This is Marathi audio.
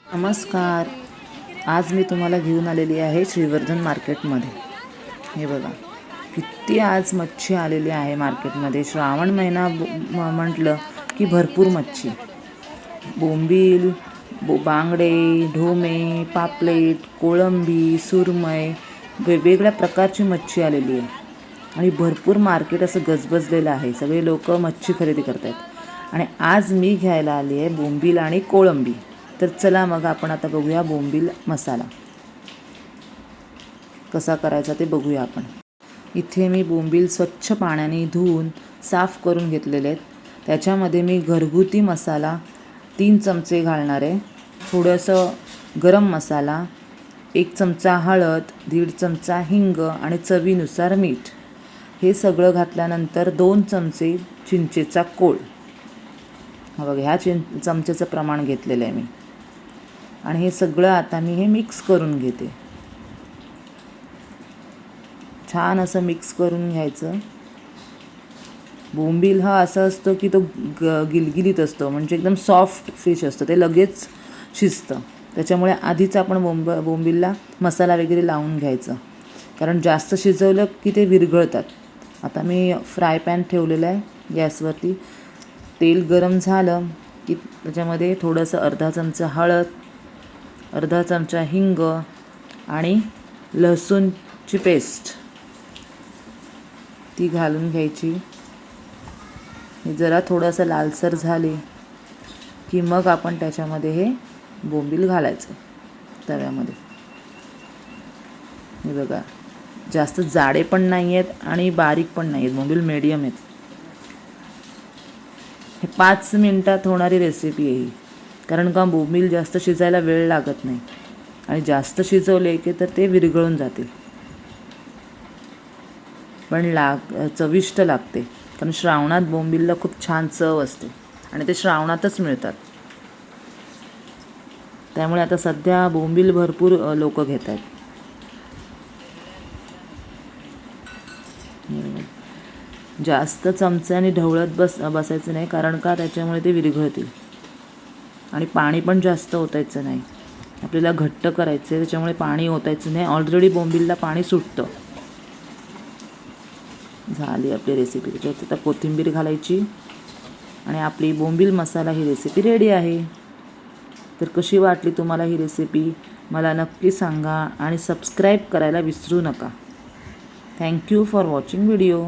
नमस्कार. आज मी तुम्हाला घेऊन आलेली आहे श्रीवर्धन मार्केटमध्ये. हे बघा किती आज मच्छी आलेली आहे मार्केटमध्ये. श्रावण महिना म्हटलं की भरपूर मच्छी, बोंबील, बांगडे, ढोमे, पापलेट, कोळंबी, सुरमई, वेगवेगळ्या प्रकारची मच्छी आलेली आहे. आणि भरपूर मार्केट असं गजबजलेलं आहे. सगळे लोक मच्छी खरेदी करत आहेत. आणि आज मी घ्यायला आली आहे बोंबील आणि कोळंबी. तर चला मग आपण आता बघूया बोंबील मसाला कसा करायचा ते बघूया आपण. इथे मी बोंबील स्वच्छ पाण्याने धुवून साफ करून घेतलेले आहेत. त्याच्यामध्ये मी घरगुती मसाला 3 चमचे घालणार आहे. थोडंसं गरम मसाला, 1 चमचा हळद, 1.5 चमचा हिंग आणि चवीनुसार मीठ. हे सगळं घातल्यानंतर 2 चमचे चिंचेचा कोळ. हा बघा, ह्या चमचेचं प्रमाण घेतलेलं आहे मी. आणि हे सगळं आता मी हे मिक्स करून घेते. छान असं मिक्स करून घ्यायचं. बोंबील हा असं असतो की तो गिलगिलीत असतो, म्हणजे एकदम सॉफ्ट फिश असतं, ते लगेच शिजतं. त्याच्यामुळे आधीच आपण बोंबीलला मसाला वगैरे लावून घ्यायचं, कारण जास्त शिजवलं की ते विरघळतात. आता मी फ्राय पॅन ठेवलेला आहे गॅसवरती. तेल गरम झालं की त्याच्यामध्ये थोडंसं अर्धा चमचा हळद, अर्धा चमचा हिंग आणि लसूणची पेस्ट ती घालून घ्यायची. जरा थोडंसं लालसर झाली की मग आपण त्याच्यामध्ये हे बोंबील घालायचं तव्यामध्ये. हे बघा, जास्त जाडे पण नाही आहेत आणि बारीक पण नाही आहेत, बोंबील मीडियम आहेत. हे 5 मिनटात होणारी रेसिपी आहे ही, कारण का बोंबील जास्त शिजायला वेळ लागत नाही. आणि जास्त शिजवले की तर ते विरघळून जाते, पण चविष्ट लागते. कारण श्रावणात बोंबीलला खूप छान चव असते आणि ते श्रावणातच मिळतात. त्यामुळे आता सध्या बोंबील भरपूर लोक घेत आहेत. जास्त चमच्याने ढवळत बसायचं नाही, कारण का त्याच्यामुळे ते विरघळतील. आणि पाणी पण जास्त ओतायचं नाही. आपल्याला घट्ट करायचं आहे, त्याच्यामुळे पाणी ओतायचं नाही. ऑलरेडी बोंबीलला पाणी सुटतं. झाली आपली रेसिपी. त्याच्यात आता कोथिंबीर घालायची आणि आपली बोंबील मसाला ही रेसिपी रेडी आहे. तर कशी वाटली तुम्हाला ही रेसिपी मला नक्की सांगा आणि सबस्क्राईब करायला विसरू नका. Thank you for watching video.